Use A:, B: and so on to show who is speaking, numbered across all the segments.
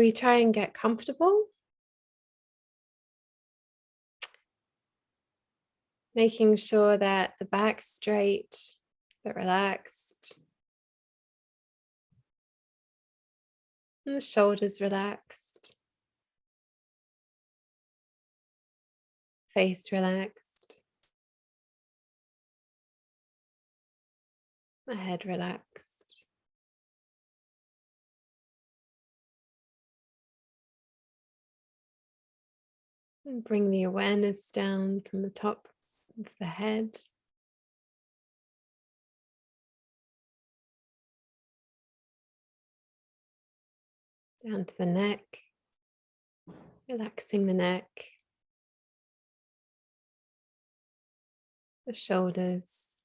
A: we try and get comfortable, making sure that the back's straight but relaxed, and the shoulders relaxed, face relaxed, the head relaxed. And bring the awareness down from the top of the head, down to the neck, relaxing the neck, the shoulders,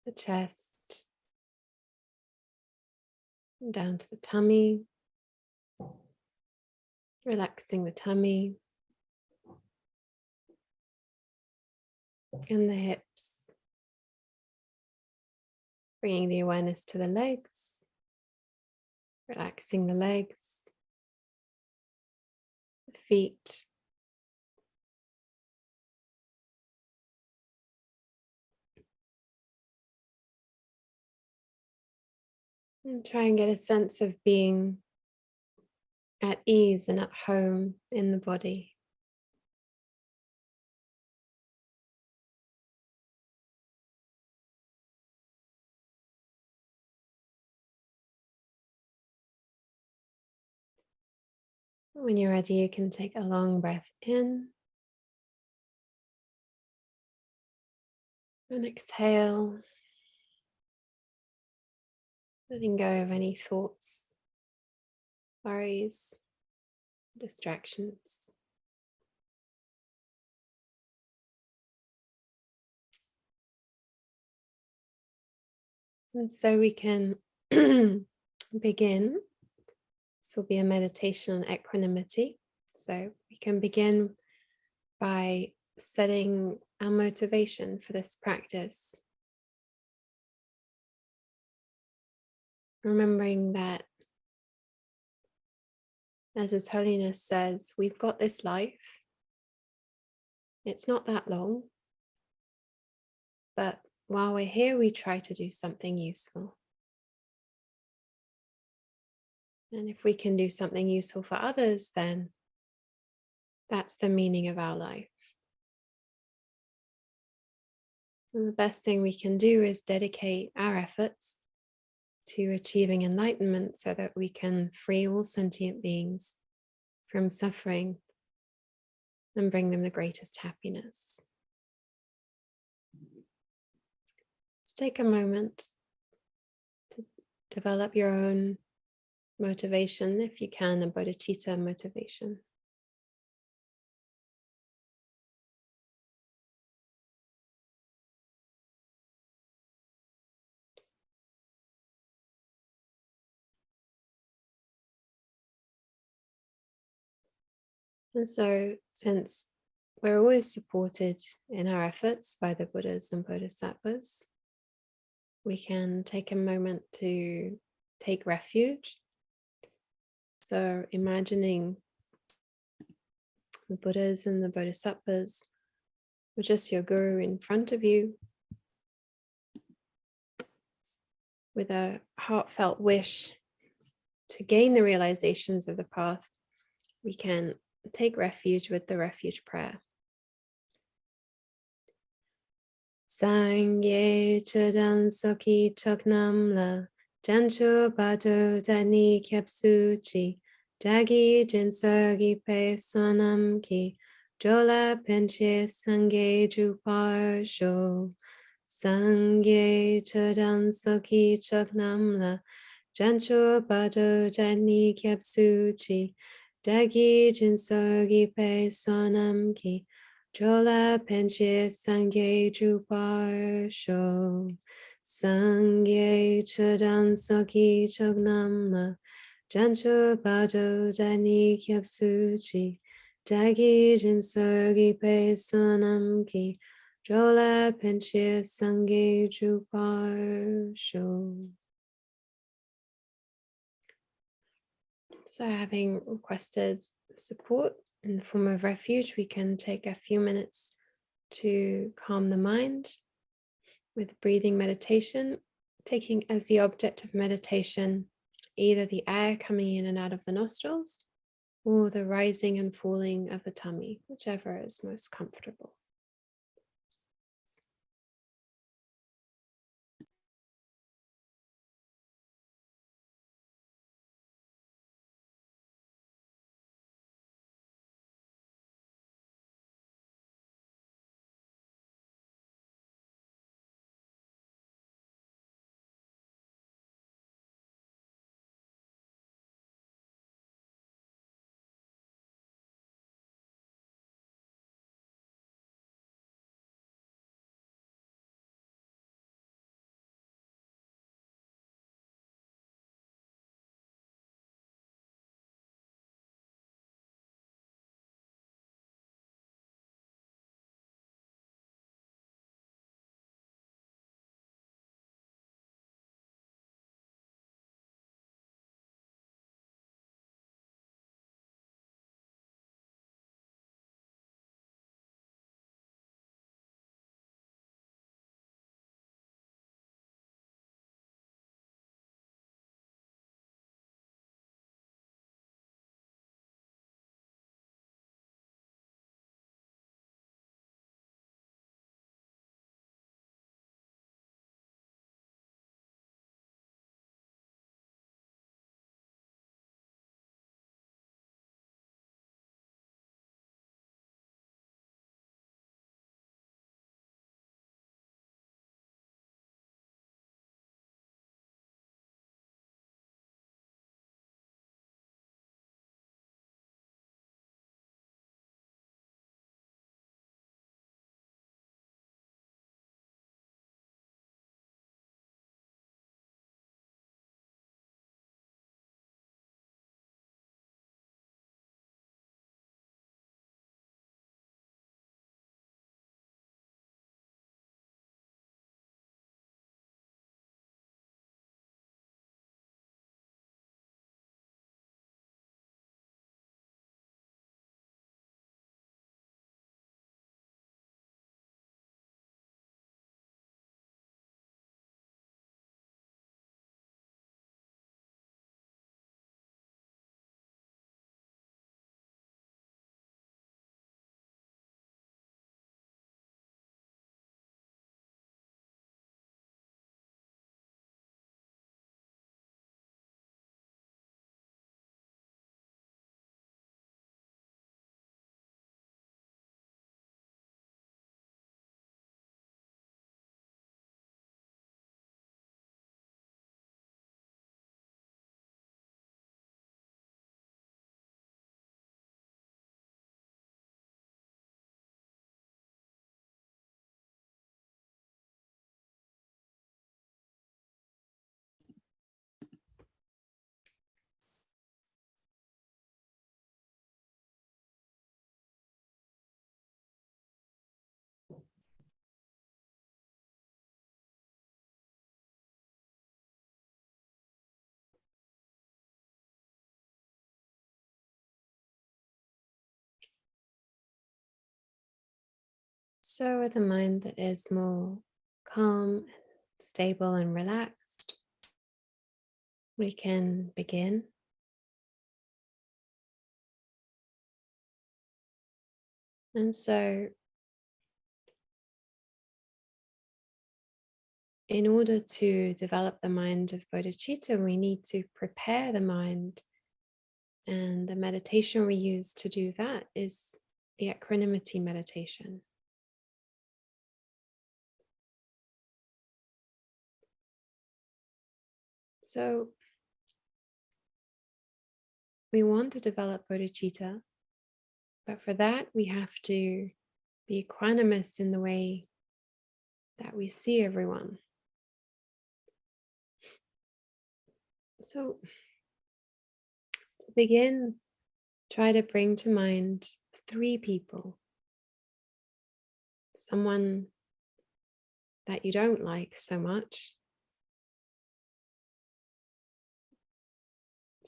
A: the chest, and down to the tummy, relaxing the tummy and the hips, bringing the awareness to the legs, relaxing the legs, the feet, and try and get a sense of being at ease and at home in the body. When you're ready, you can take a long breath in and exhale, letting go of any thoughts, worries, distractions. And so we can begin. This will be a meditation on equanimity. So we can begin by setting our motivation for this practice. Remembering that, as His Holiness says, we've got this life. It's not that long. But while we're here, we try to do something useful. And if we can do something useful for others, then that's the meaning of our life. And the best thing we can do is dedicate our efforts to achieving enlightenment so that we can free all sentient beings from suffering and bring them the greatest happiness. Let's take a moment to develop your own motivation, if you can, a bodhicitta motivation. And so, since we're always supported in our efforts by the Buddhas and Bodhisattvas, we can take a moment to take refuge. So imagining the Buddhas and the Bodhisattvas, or just your guru in front of you, with a heartfelt wish to gain the realizations of the path, we can take refuge with the refuge prayer. Sangye chodam soki choknamla jancho bado dani kyapsuchi dagi jinsogi pe sonam ki jola penche sangye druparsho. Sangye chodam soki choknamla jancho bado dani kyapsuchi dagi jinsogi pe sonam ki Jola penche sangye druparsho. Sangye chodam soki chognamla jancho bado dani kyapsuchi dagi jinsogi pe sonam ki jola penche sangye druparsho. So, having requested support in the form of refuge, we can take a few minutes to calm the mind with breathing meditation, taking as the object of meditation either the air coming in and out of the nostrils or the rising and falling of the tummy, whichever is most comfortable. So, with a mind that is more calm, stable, and relaxed, we can begin. And so, in order to develop the mind of bodhicitta, we need to prepare the mind. And the meditation we use to do that is the equanimity meditation. So, we want to develop bodhicitta, but for that, we have to be equanimous in the way that we see everyone. So, to begin, try to bring to mind 3 people. Someone that you don't like so much,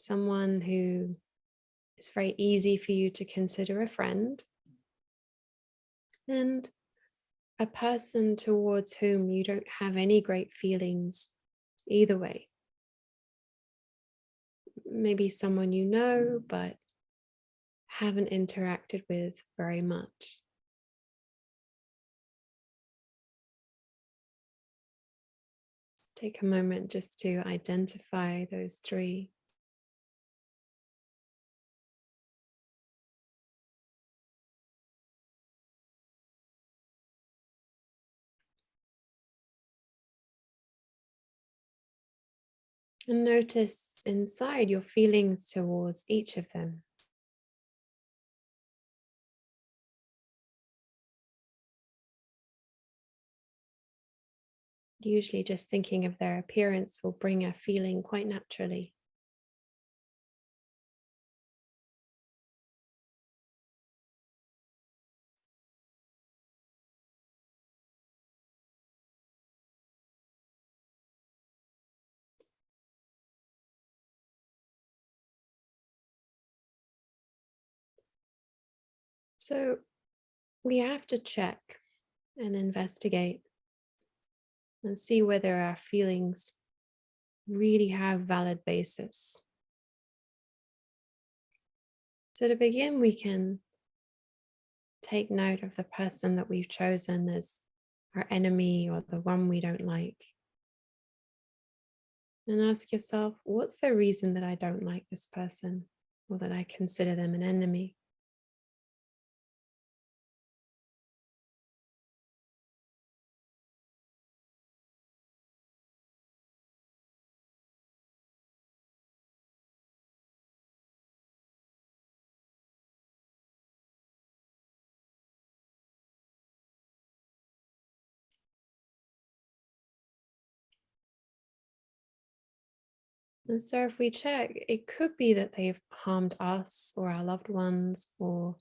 A: someone who is very easy for you to consider a friend, and a person towards whom you don't have any great feelings either way. Maybe someone you know, but haven't interacted with very much. Take a moment just to identify those three. And notice inside your feelings towards each of them. Usually just thinking of their appearance will bring a feeling quite naturally. So we have to check and investigate and see whether our feelings really have valid basis. So to begin, we can take note of the person that we've chosen as our enemy or the one we don't like. And ask yourself, what's the reason that I don't like this person or that I consider them an enemy? And so if we check, it could be that they've harmed us or our loved ones, or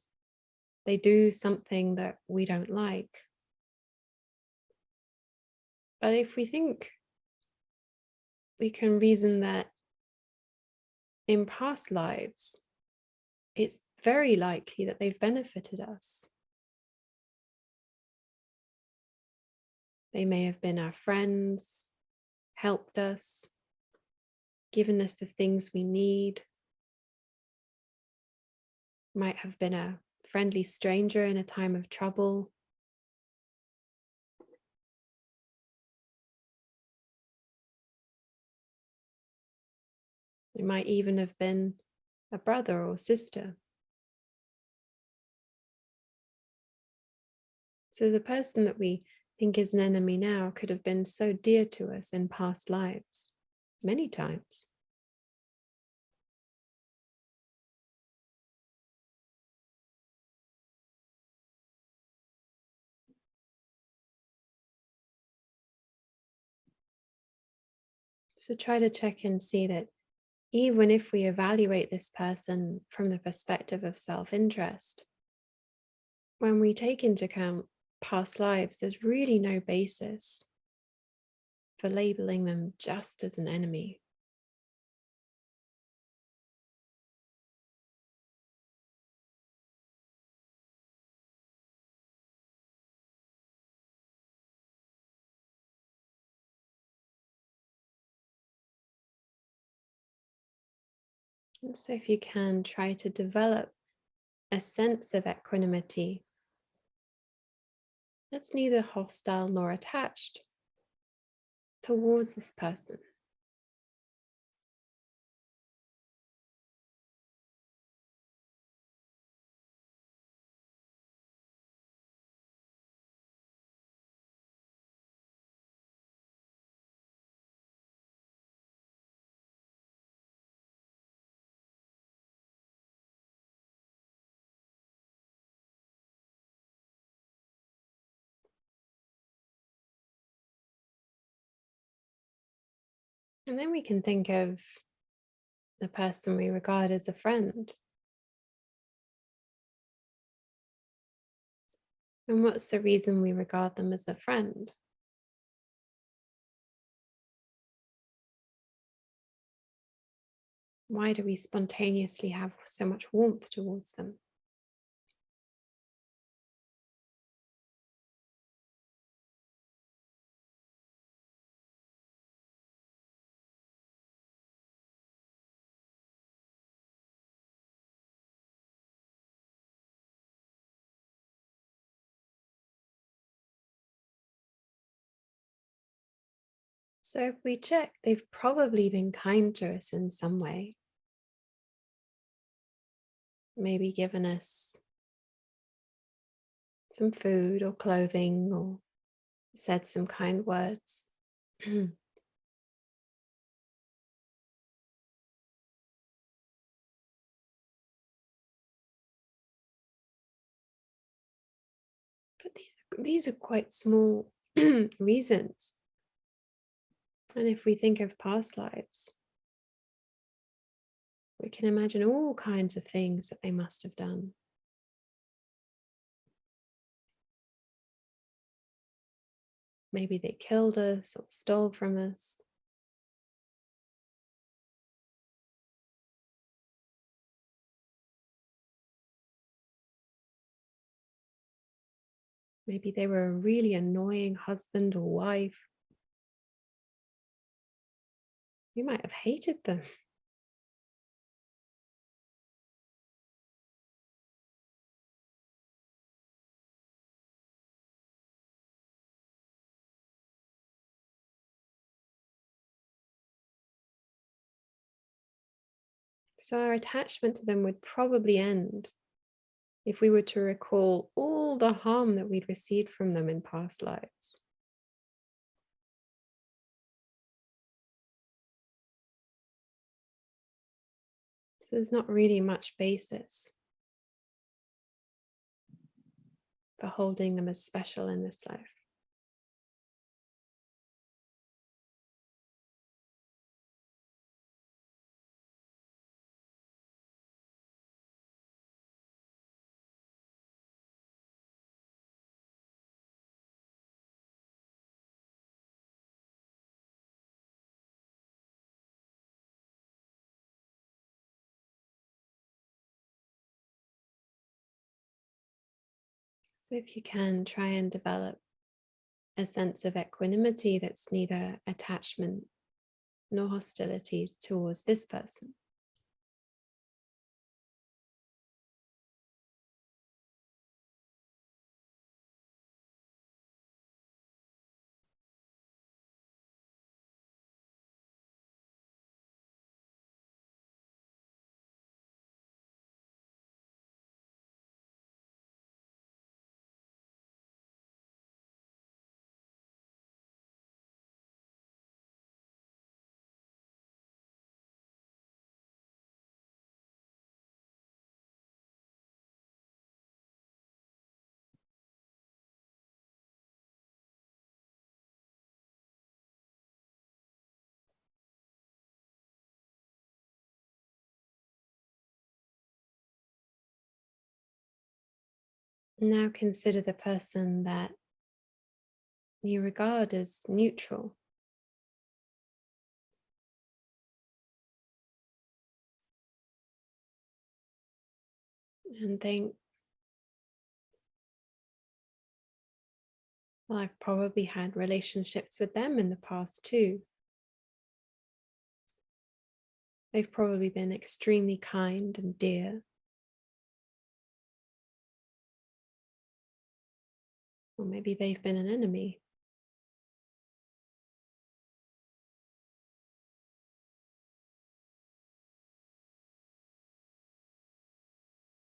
A: they do something that we don't like. But if we think, we can reason that in past lives, it's very likely that they've benefited us. They may have been our friends, helped us, given us the things we need, might have been a friendly stranger in a time of trouble. It might even have been a brother or sister. So the person that we think is an enemy now could have been so dear to us in past lives, many times. So try to check and see that even if we evaluate this person from the perspective of self-interest, when we take into account past lives, there's really no basis for labeling them just as an enemy. And so if you can, try to develop a sense of equanimity that's neither hostile nor attached towards this person. And then we can think of the person we regard as a friend. And what's the reason we regard them as a friend? Why do we spontaneously have so much warmth towards them? So if we check, they've probably been kind to us in some way. Maybe given us some food or clothing, or said some kind words. But these are quite small reasons. And if we think of past lives, we can imagine all kinds of things that they must have done. Maybe they killed us or stole from us. Maybe they were a really annoying husband or wife. We might have hated them. So our attachment to them would probably end if we were to recall all the harm that we'd received from them in past lives. So there's not really much basis for holding them as special in this life. So if you can, try and develop a sense of equanimity that's neither attachment nor hostility towards this person. Now consider the person that you regard as neutral. And think, well, I've probably had relationships with them in the past too. They've probably been extremely kind and dear. Or maybe they've been an enemy.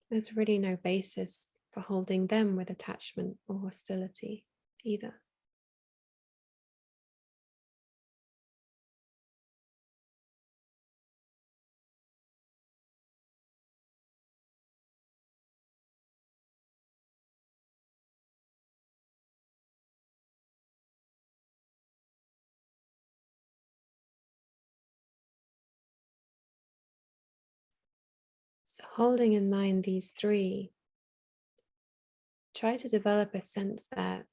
A: There's really no basis for holding them with attachment or hostility either. So holding in mind these three, try to develop a sense that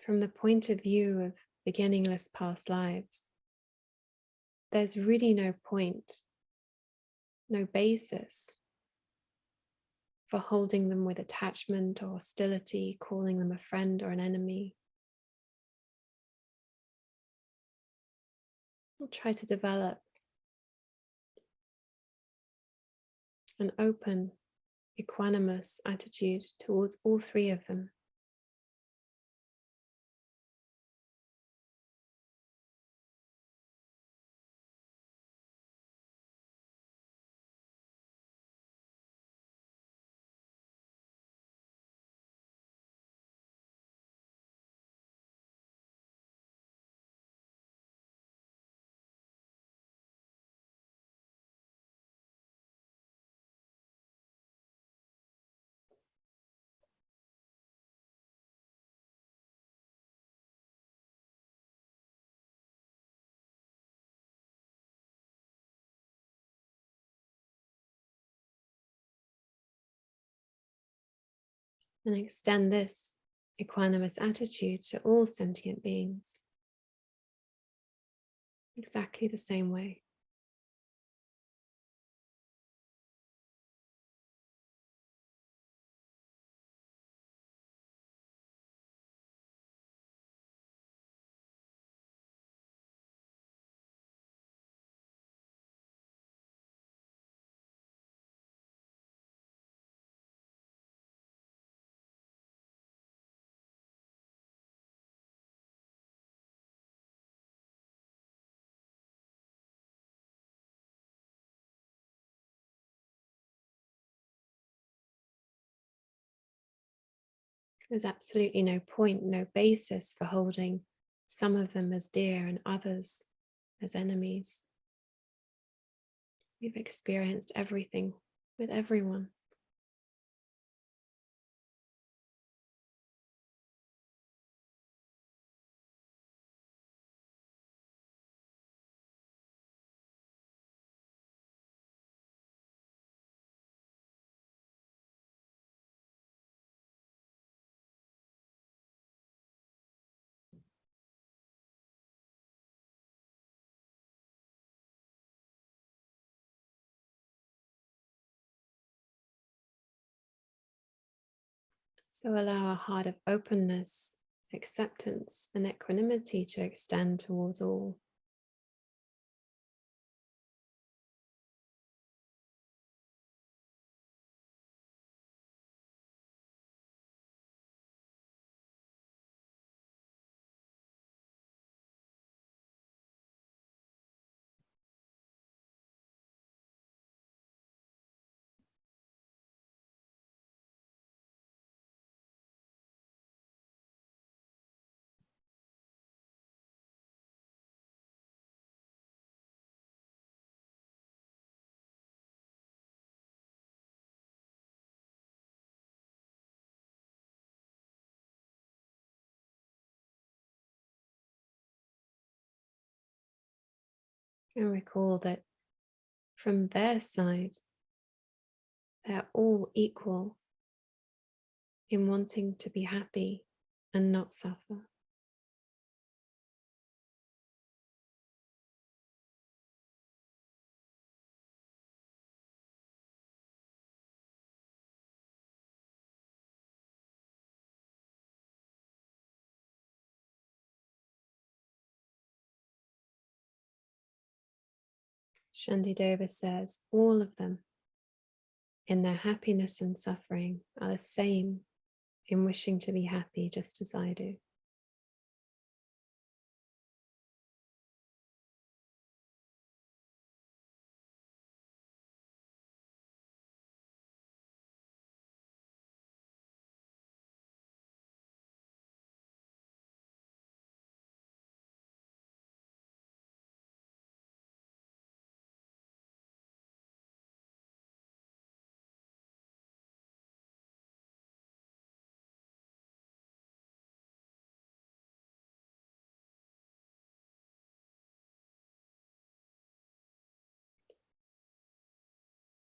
A: from the point of view of beginningless past lives, there's really no point, no basis for holding them with attachment or hostility, calling them a friend or an enemy. We'll try to develop an open, equanimous attitude towards all three of them. And extend this equanimous attitude to all sentient beings, exactly the same way. There's absolutely no point, no basis for holding some of them as dear and others as enemies. We've experienced everything with everyone. So allow a heart of openness, acceptance, and equanimity to extend towards all. And recall that from their side, they're all equal in wanting to be happy and not suffer. Shantideva says all of them in their happiness and suffering are the same in wishing to be happy just as I do.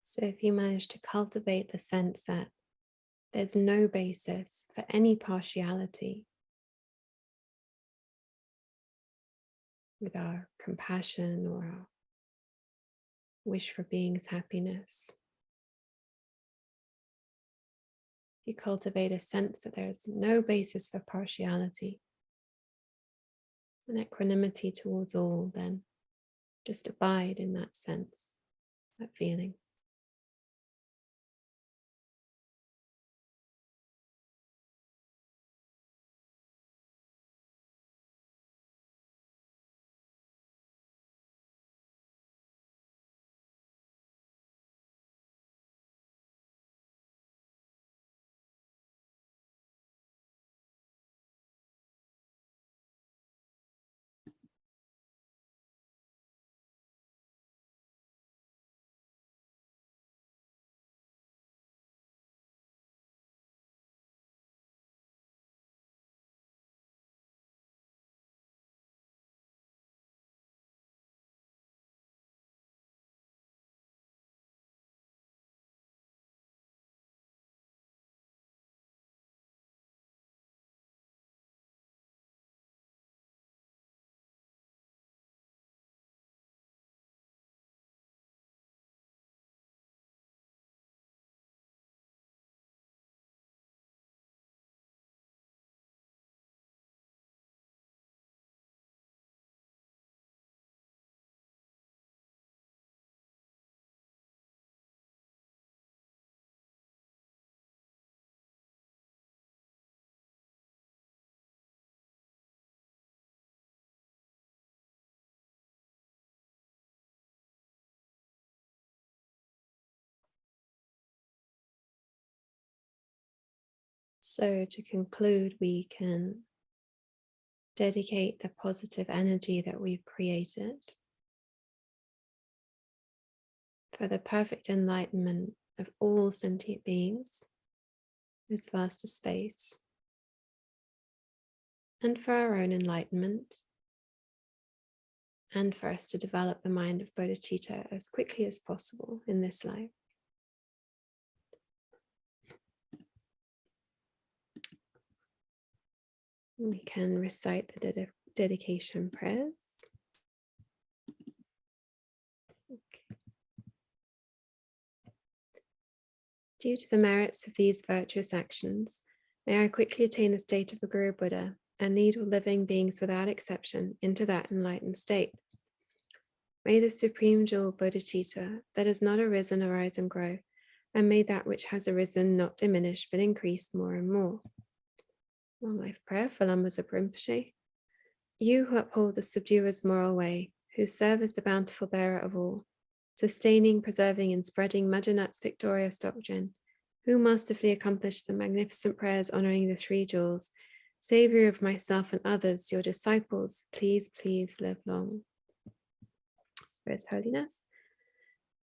A: So if you manage to cultivate the sense that there's no basis for any partiality with our compassion or our wish for being's happiness. You cultivate a sense that there is no basis for partiality, an equanimity towards all, then just abide in that sense, that feeling. So to conclude, we can dedicate the positive energy that we've created for the perfect enlightenment of all sentient beings, this vast space, and for our own enlightenment, and for us to develop the mind of bodhicitta as quickly as possible in this life. We can recite the dedication prayers. Okay. Due to the merits of these virtuous actions, may I quickly attain the state of a Guru Buddha and lead all living beings without exception into that enlightened state. May the supreme jewel bodhicitta that has not arisen arise and grow, and may that which has arisen not diminish but increase more and more. Long life prayer for Lama Rinpoche. You who uphold the subduer's moral way, who serve as the bountiful bearer of all, sustaining, preserving, and spreading Majanat's victorious doctrine, who masterfully accomplished the magnificent prayers honoring the three jewels, Savior of myself and others, your disciples, please, please live long. For His Holiness,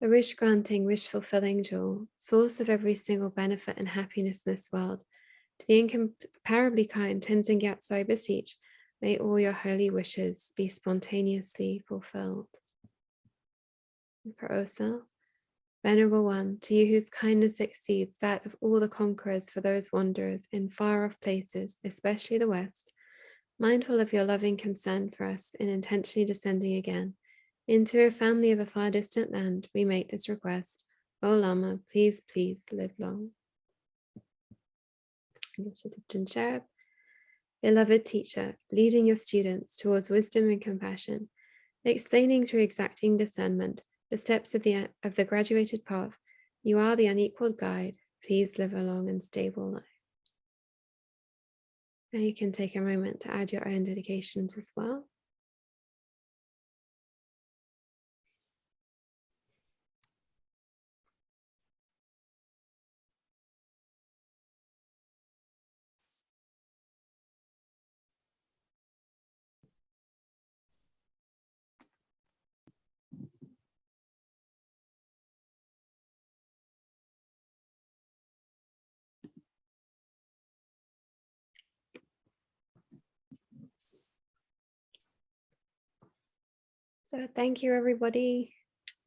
A: the wish-granting, wish-fulfilling jewel, source of every single benefit and happiness in this world, to the incomparably kind Tenzin Gyatso I beseech, may all your holy wishes be spontaneously fulfilled. And for Osel, Venerable One, to you whose kindness exceeds that of all the conquerors for those wanderers in far-off places, especially the West, mindful of your loving concern for us in intentionally descending again into a family of a far distant land, we make this request. O Lama, please, please live long. Beloved teacher, leading your students towards wisdom and compassion, explaining through exacting discernment the steps of the graduated path, you are the unequaled guide. Please live a long and stable life. Now you can take a moment to add your own dedications as well. So thank you, everybody.